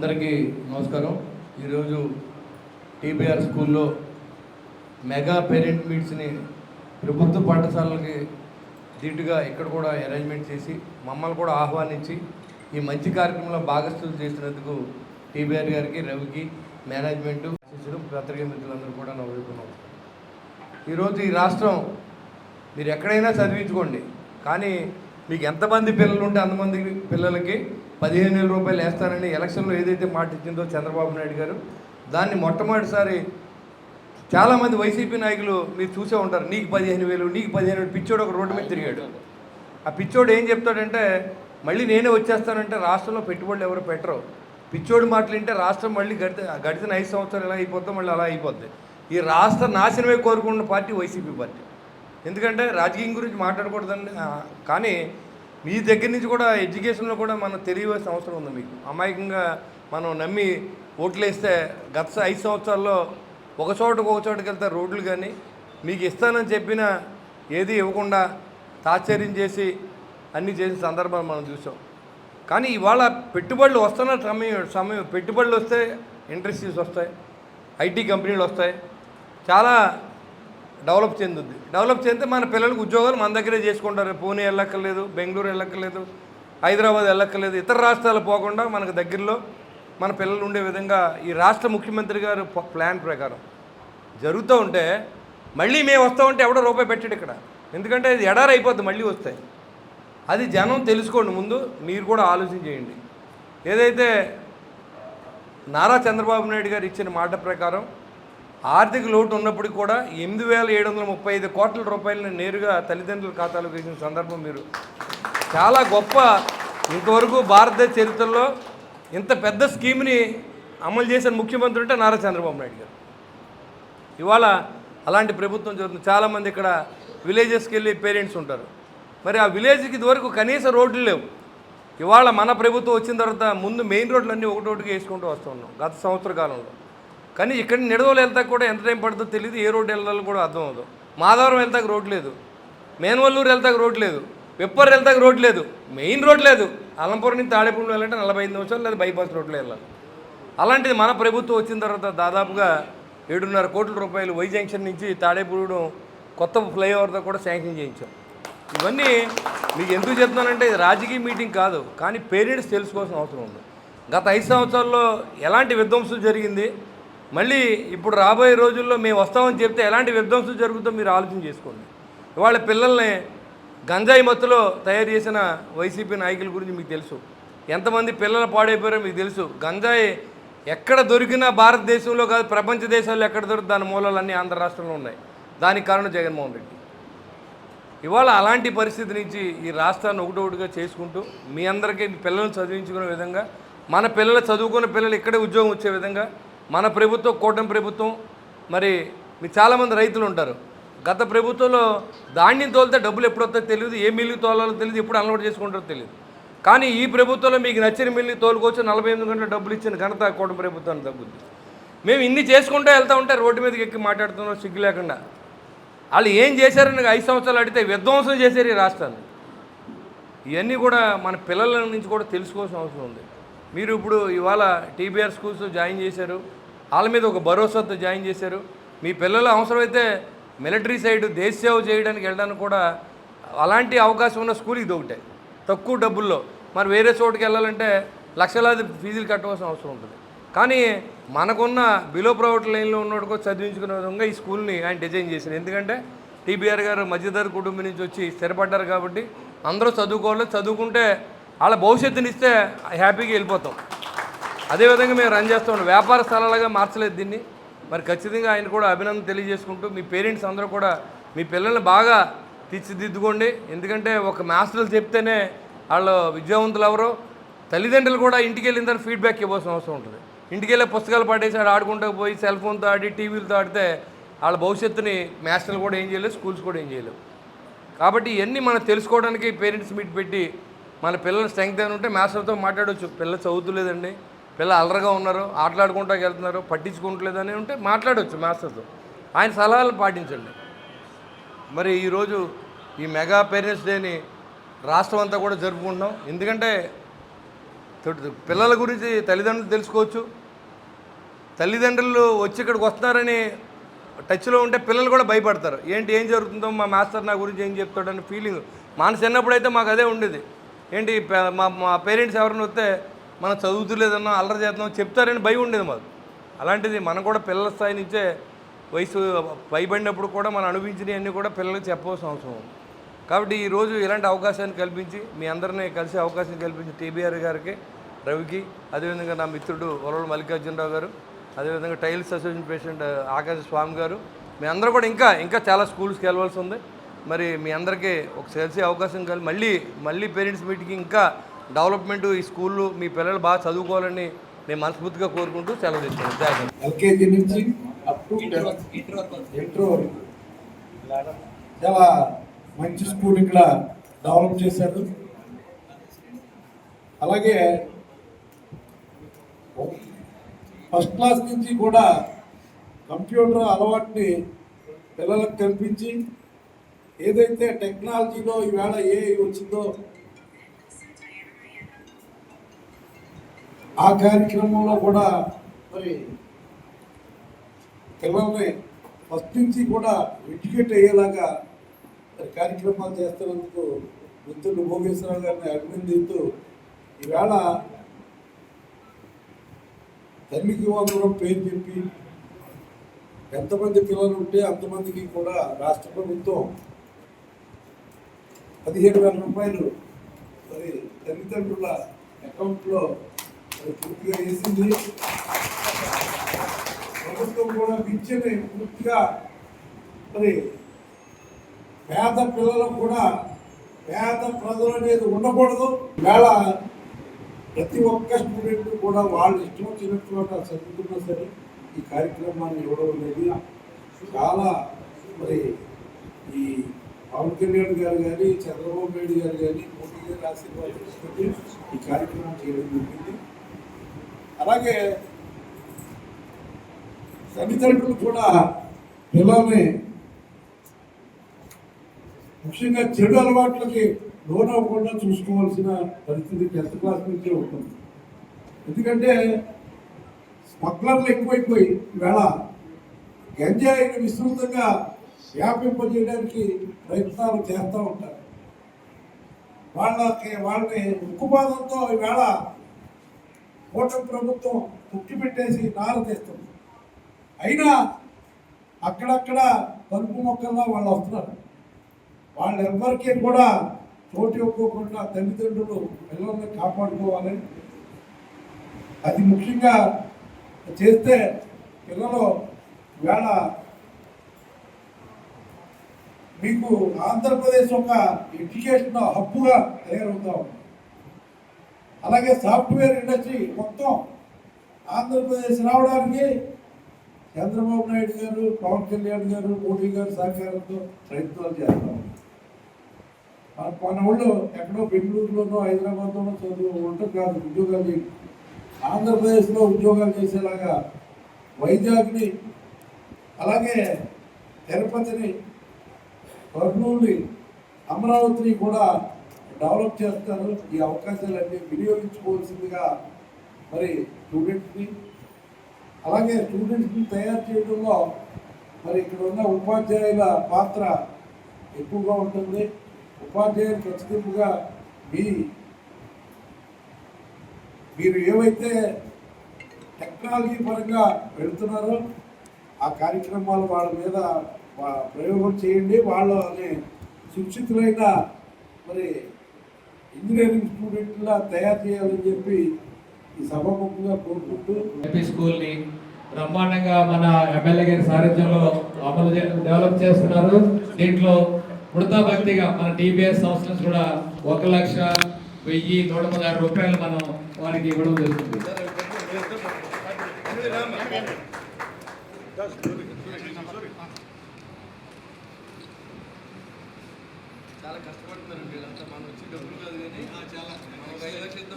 అందరికీ నమస్కారం. ఈరోజు టీబీఆర్ స్కూల్లో మెగా పేరెంట్ మీట్స్ని ప్రభుత్వ పాఠశాలలకి ధీటుగా ఇక్కడ కూడా అరేంజ్మెంట్ చేసి మమ్మల్ని కూడా ఆహ్వానించి ఈ మంచి కార్యక్రమంలో భాగస్థులు చేసినందుకు టీబీఆర్ గారికి, రవికి, మేనేజ్మెంటు, పత్రికా మిత్రులందరూ కూడా నవ్వుకున్నాం. ఈరోజు ఈ రాష్ట్రం మీరు ఎక్కడైనా చదివించుకోండి, కానీ మీకు ఎంతమంది పిల్లలు ఉంటే అంతమంది పిల్లలకి 15,000 రూపాయలు వేస్తారని ఎలక్షన్లో ఏదైతే మాట ఇచ్చిందో చంద్రబాబు నాయుడు గారు, దాన్ని మొట్టమొదటిసారి చాలామంది వైసీపీ నాయకులు మీరు చూసే ఉంటారు. నీకు 15,000, నీకు 15,000 పిచ్చోడు ఒక రోడ్డు మీద తిరిగాడు. ఆ పిచ్చోడు ఏం చెప్తాడంటే, మళ్ళీ నేనే వచ్చేస్తానంటే రాష్ట్రంలో పెట్టుబడులు ఎవరు పెట్టరు. పిచ్చోడు మాటలు వింటే రాష్ట్రం మళ్ళీ గడిచిన 5 సంవత్సరాలు ఎలా అయిపోతుందో మళ్ళీ అలా అయిపోద్ది. ఈ రాష్ట్ర నాశనమే కోరుకున్న పార్టీ వైసీపీ పార్టీ. ఎందుకంటే రాజకీయం గురించి మాట్లాడకూడదండి, కానీ మీ దగ్గర నుంచి కూడా ఎడ్యుకేషన్లో కూడా మనం తెలియవలసిన అవసరం ఉంది. మీకు అమాయకంగా మనం నమ్మి ఓట్లు వేస్తే గత 5 సంవత్సరాల్లో ఒక చోటుకి వెళ్తే రోడ్లు కానీ మీకు ఇస్తానని చెప్పినా ఏది ఇవ్వకుండా తాత్సర్యం చేసి అన్నీ చేసిన సందర్భాలు మనం చూసాం. కానీ ఇవాళ పెట్టుబడులు వస్తున్న సమయం పెట్టుబడులు వస్తే ఇండస్ట్రీస్ వస్తాయి, ఐటీ కంపెనీలు వస్తాయి, చాలా డెవలప్ చెందుద్ది. డెవలప్ చెందితే మన పిల్లలకు ఉద్యోగాలు మన దగ్గరే చేసుకుంటారు. పూణే వెళ్ళక్కర్లేదు, బెంగళూరు వెళ్ళక్కర్లేదు, హైదరాబాద్ వెళ్ళక్కర్లేదు, ఇతర రాష్ట్రాలు పోకుండా మనకు దగ్గరలో మన పిల్లలు ఉండే విధంగా ఈ రాష్ట్ర ముఖ్యమంత్రి గారు ప్లాన్ ప్రకారం జరుగుతూ ఉంటే, మళ్ళీ మేము వస్తూ ఉంటే ఎవడో రూపాయి పెట్టాడు ఇక్కడ. ఎందుకంటే ఇది ఎడారి అయిపోద్ది, మళ్ళీ వస్తాయి. అది జనం తెలుసుకోండి. ముందు మీరు కూడా ఆలోచన చేయండి. ఏదైతే నారా చంద్రబాబు నాయుడు గారు ఇచ్చిన మాట ప్రకారం ఆర్థిక లోటు ఉన్నప్పటికీ కూడా 8,735 కోట్ల రూపాయలని నేరుగా తల్లిదండ్రుల ఖాతాలోకి వేసిన సందర్భం మీరు చాలా గొప్ప. ఇంతవరకు భారతదేశ చరిత్రలో ఇంత పెద్ద స్కీమ్ని అమలు చేసిన ముఖ్యమంత్రి అంటే నారా చంద్రబాబు నాయుడు గారు. ఇవాళ అలాంటి ప్రభుత్వం జరుగుతుంది. చాలామంది ఇక్కడ విలేజెస్కి వెళ్ళి పేరెంట్స్ ఉంటారు. మరి ఆ విలేజ్కి ఇదివరకు కనీస రోడ్లు లేవు. ఇవాళ మన ప్రభుత్వం వచ్చిన తర్వాత ముందు మెయిన్ రోడ్లన్నీ ఒకటొకటిగా వేసుకుంటూ వస్తున్నాం గత సంవత్సర కాలంలో. కానీ ఇక్కడ నిడదవలు వెళ్తా కూడా ఎంత టైం పడుతుందో తెలియదు, ఏ రోడ్డు వెళ్ళాలో కూడా అర్థం అవుతుంది. మాధవరం వెళ్తాక రోడ్ లేదు, మేనవల్లూరు వెళ్తాక రోడ్ లేదు, పెప్పర్ వెళ్తాక రోడ్ లేదు, మెయిన్ రోడ్ లేదు. అలంపురం నుంచి తాడేపూడి వెళ్ళాలంటే 45 నిమిషాలు లేదా బైపాస్ రోడ్లో వెళ్ళాలి. అలాంటిది మన ప్రభుత్వం వచ్చిన తర్వాత దాదాపుగా 7.5 కోట్ల రూపాయలు వై జంక్షన్ నుంచి తాడేపూడి కొత్త ఫ్లైఓవర్తో కూడా శాంక్షన్ చేయించాం. ఇవన్నీ మీకు ఎందుకు చెప్తున్నానంటే ఇది రాజకీయ మీటింగ్ కాదు, కానీ పేరెంట్స్ తెలుసుకోవాల్సిన అవసరం ఉంది. గత 5 సంవత్సరాల్లో ఎలాంటి విధ్వంసం జరిగింది, మళ్ళీ ఇప్పుడు రాబోయే రోజుల్లో మేము వస్తామని చెప్తే ఎలాంటి విధ్వంసం జరుగుతుందో మీరు ఆలోచన చేసుకోండి. ఇవాళ పిల్లల్ని గంజాయి మత్తులో తయారు చేసిన వైసీపీ నాయకుల గురించి మీకు తెలుసు. ఎంతమంది పిల్లలు పాడైపోయారో మీకు తెలుసు. గంజాయి ఎక్కడ దొరికినా భారతదేశంలో కాదు, ప్రపంచ దేశాల్లో ఎక్కడ దొరికి దాని మూలాలన్నీ ఆంధ్ర రాష్ట్రంలో ఉన్నాయి. దానికి కారణం జగన్మోహన్ రెడ్డి. ఇవాళ అలాంటి పరిస్థితి నుంచి ఈ రాష్ట్రాన్ని ఒకటొకటిగా చేసుకుంటూ మీ అందరికీ పిల్లలను చదివించుకునే విధంగా, మన పిల్లలు చదువుకున్న పిల్లలు ఇక్కడే ఉద్యోగం వచ్చే విధంగా మన ప్రభుత్వం, కూటమి ప్రభుత్వం. మరి మీకు చాలామంది రైతులు ఉంటారు. గత ప్రభుత్వంలో ధాన్యం తోలితే డబ్బులు ఎప్పుడు వస్తాయో తెలియదు, ఏ మిల్లు తోలాలో తెలియదు, ఎప్పుడు అలవాటు చేసుకుంటారో తెలియదు. కానీ ఈ ప్రభుత్వంలో మీకు నచ్చిన మిల్లు తోలుకోవచ్చు, 48 గంటల డబ్బులు ఇచ్చిన ఘనత కూటమి ప్రభుత్వాన్ని తగ్గుద్ది. మేము ఇన్ని చేసుకుంటూ వెళ్తూ ఉంటే రోడ్డు మీదకి ఎక్కి మాట్లాడుతున్నాం సిగ్గు లేకుండా. వాళ్ళు ఏం చేశారని 5 సంవత్సరాలు అడిగితే విధ్వంసం చేశారు ఈ రాష్ట్రాన్ని. ఇవన్నీ కూడా మన పిల్లల నుంచి కూడా తెలుసుకోవాల్సిన అవసరం ఉంది. మీరు ఇప్పుడు ఇవాళ టీబీఆర్ స్కూల్స్ జాయిన్ చేశారు, వాళ్ళ మీద ఒక భరోసాతో జాయిన్ చేశారు. మీ పిల్లలు అవసరమైతే మిలిటరీ సైడ్ దేశ సేవ చేయడానికి వెళ్ళడానికి కూడా అలాంటి అవకాశం ఉన్న స్కూల్ ఇది ఒకటే, తక్కువ డబ్బుల్లో. మరి వేరే చోటుకి వెళ్ళాలంటే లక్షలాది ఫీజులు కట్టవలసిన అవసరం ఉంటుంది. కానీ మనకున్న బిలో ప్రైవేట్ లైన్లో ఉన్నోడు కూడా చదివించుకునే విధంగా ఈ స్కూల్ని ఆయన డిజైన్ చేశారు. ఎందుకంటే టీబీఆర్ గారు మధ్యతరగతి కుటుంబం నుంచి వచ్చి స్థిరపడ్డారు కాబట్టి అందరూ చదువుకోవాలి. చదువుకుంటే వాళ్ళ భవిష్యత్తుని ఇస్తే హ్యాపీగా వెళ్ళిపోతాం. అదేవిధంగా మేము రన్ చేస్తాం. వ్యాపార స్థలాలుగా మార్చలేదు దీన్ని. మరి ఖచ్చితంగా ఆయన కూడా అభినందన తెలియజేసుకుంటూ మీ పేరెంట్స్ అందరూ కూడా మీ పిల్లల్ని బాగా తీర్చిదిద్దుకోండి. ఎందుకంటే ఒక మాస్టర్లు చెప్తేనే వాళ్ళు విద్యావంతులు ఎవరో. తల్లిదండ్రులు కూడా ఇంటికి వెళ్ళిన తర్వాత ఫీడ్బ్యాక్ ఇవ్వాల్సిన అవసరం ఉంటుంది. ఇంటికి వెళ్ళే పుస్తకాలు పడేసి ఆడుకుంటూ పోయి సెల్ ఫోన్తో ఆడి టీవీలతో ఆడితే వాళ్ళ భవిష్యత్తుని మాస్టర్లు కూడా ఏం చేయలేవు, స్కూల్స్ కూడా ఏం చేయలేవు. కాబట్టి ఇవన్నీ మనం తెలుసుకోవడానికి పేరెంట్స్ మీట్ పెట్టి మన పిల్లల స్ట్రెంగ్త్ ఏమైనా ఉంటే మాస్టర్తో మాట్లాడవచ్చు. పిల్లలు చదువుతులేదండి, పిల్లలు అల్లరిగా ఉన్నారు, ఆటలాడుకుంటూ వెళ్తున్నారు, పట్టించుకోవట్లేదని ఉంటే మాట్లాడవచ్చు మాస్టర్తో. ఆయన సలహాలు పాటించండి. మరి ఈరోజు ఈ మెగా పేరెంట్స్ డేని రాష్ట్రం అంతా కూడా జరుపుకుంటున్నాం. ఎందుకంటే పిల్లల గురించి తల్లిదండ్రులు తెలుసుకోవచ్చు. తల్లిదండ్రులు వచ్చి ఇక్కడికి వస్తున్నారని టచ్లో ఉంటే పిల్లలు కూడా భయపడతారు. ఏం జరుగుతుందో, మా మాస్టర్ నా గురించి ఏం చెప్తాడని ఫీలింగ్. మన చిన్నప్పుడు అయితే మాకు అదే ఉండేది. మా పేరెంట్స్ ఎవరైనా వస్తే మనం చదువుతులేదన్నా అల్లరి చేస్తున్నాం చెప్తారని భయం ఉండేది మాకు. అలాంటిది మనం కూడా పిల్లల స్థాయి నుంచే వయసు పైబడినప్పుడు కూడా మనం అనిపించినవన్నీ కూడా పిల్లలకు చెప్పవలసిన అవసరం. కాబట్టి ఈరోజు ఇలాంటి అవకాశాన్ని కల్పించి మీ అందరినీ కలిసే అవకాశం కల్పించి టీబీఆర్ గారికి, రవికి, అదేవిధంగా నా మిత్రుడు వరవల మల్లికార్జునరావు గారు, అదేవిధంగా టైల్స్ అసోసియేషన్ ప్రెసిడెంట్ ఆకాశ స్వామి గారు, మీ అందరూ కూడా ఇంకా చాలా స్కూల్స్కి వెళ్ళవలసి ఉంది. మరి మీ అందరికీ ఒక కలిసే అవకాశం కలిగి మళ్ళీ పేరెంట్స్ మీటింగ్ ఇంకా డెవలప్మెంట్ ఈ స్కూళ్ళు మీ పిల్లలు బాగా చదువుకోవాలని నేను మనస్ఫూర్తిగా కోరుకుంటూ సెలవు తీసుకున్నాను. ఎల్కేజీ నుంచి అప్ టు ఇంటర్ వరకు చాలా మంచి స్కూల్ ఇక్కడ డెవలప్ చేశారు. అలాగే ఫస్ట్ క్లాస్ నుంచి కూడా కంప్యూటర్ అలవాటుని పిల్లలకు కల్పించి ఏదైతే టెక్నాలజీలో ఈవేళ ఏఐ వచ్చిందో ఆ కార్యక్రమంలో కూడా మరి పిల్లల్ని ఫస్ట్ నుంచి కూడా ఎడ్యుకేట్ అయ్యేలాగా కార్యక్రమాలు చేస్తున్నందుకు మిత్రుడు భోగేశ్వరరావు గారిని అభినందిస్తూ ఈవేళ తల్లికి వందనం పేరు చెప్పి ఎంతమంది పిల్లలు ఉంటే అంతమందికి కూడా రాష్ట్ర ప్రభుత్వం 17,000 రూపాయలు మరి తల్లిదండ్రుల అకౌంట్లో పూర్తిగా వేసింది. ప్రభుత్వం కూడా విద్యని పూర్తిగా మరి పేద పిల్లలకు కూడా పేద ప్రజలు అనేది ఉండకూడదు. వేళ ప్రతి ఒక్క స్టూడెంట్ కూడా వాళ్ళు ఇష్టం వచ్చినట్టు చదువుతున్నా సరే ఈ కార్యక్రమాన్ని ఇవ్వడం అనేది చాలా మరి ఈ పవన్ కళ్యాణ్ గారు కానీ, చంద్రబాబు నాయుడు గారు కానీ, మోడీ గారి ఆశీర్వాదం తీసుకుంటే ఈ కార్యక్రమం చేయడం జరిగింది. అలాగే తల్లిదండ్రులు కూడా పిల్లల్ని ముఖ్యంగా చెడు అలవాట్లకి లోనవ్వకుండా చూసుకోవాల్సిన పరిస్థితి 10th క్లాస్ నుంచే ఉంటుంది. ఎందుకంటే స్మగ్లర్లు ఎక్కువైపోయి ఈవేళ గంజాయిని విస్తృతంగా వ్యాపింపజేయడానికి ప్రయత్నాలు చేస్తూ ఉంటారు. వాళ్ళని ఉక్కుపాదంతో ఈవేళ కూటమి ప్రభుత్వం తొక్కిపెట్టేసి నారదీస్తుంది. అయినా అక్కడక్కడ కలుపు మొక్కల్లో వాళ్ళు వస్తున్నారు. వాళ్ళెవ్వరికీ కూడా చోటు ఇవ్వకుండా తల్లిదండ్రులు పిల్లల్ని కాపాడుకోవాలి. అది ముఖ్యంగా చేస్తే పిల్లలు వేళ మీకు ఆంధ్రప్రదేశ్ ఒక ఎడ్యుకేషన్ హబ్బుగా తయారవుతా ఉంది. అలాగే సాఫ్ట్వేర్ ఇండస్ట్రీ మొత్తం ఆంధ్రప్రదేశ్ రావడానికి చంద్రబాబు నాయుడు గారు, పవన్ కళ్యాణ్ గారు, మోడీ గారు సహకారంతో ప్రయత్నాలు చేస్తాం. మన వాళ్ళు ఎక్కడో బెంగళూరులోనో హైదరాబాద్లోనో చదువు ఉంటుంది కాదు, ఉద్యోగాలు చేసి ఆంధ్రప్రదేశ్లో ఉద్యోగాలు చేసేలాగా వైజాగ్ని, అలాగే తిరుపతిని, కర్నూలుని, అమరావతిని కూడా డెవలప్ చేస్తారు. ఈ అవకాశాలన్నీ వినియోగించుకోవాల్సిందిగా మరి స్టూడెంట్స్ని, అలాగే స్టూడెంట్స్ని తయారు చేయడంలో మరి ఇక్కడ ఉన్న ఉపాధ్యాయుల పాత్ర ఎక్కువగా ఉంటుంది. ఉపాధ్యాయులు ఖచ్చితంగా మీరు ఏవైతే టెక్నాలజీ పరంగా వెళుతున్నారో ఆ కార్యక్రమాలు వాళ్ళ మీద ప్రయోగం చేయండి. వాళ్ళని శిక్షితులైన మరి ఇంజనీరింగ్ స్టూడెంట్లా తయారు చేయాలని చెప్పి ఈ సభాముఖంగా కోరుకుంటూ ఎంపీ స్కూల్ని బ్రహ్మాండంగా మన ఎమ్మెల్యే గారి సారథ్యంలో డెవలప్ చేస్తున్నారు. దీంట్లో వృధా భక్తిగా మన టీబీఎస్ సంస్థ నుంచి కూడా 1,01,116 రూపాయలు మనం వారికి ఇవ్వడం జరుగుతుంది. చాలా కష్టపడుతున్నారు వీళ్ళంతా. మనం వచ్చి డబ్బులు కాదు కానీ చాలా 5 లక్షలతో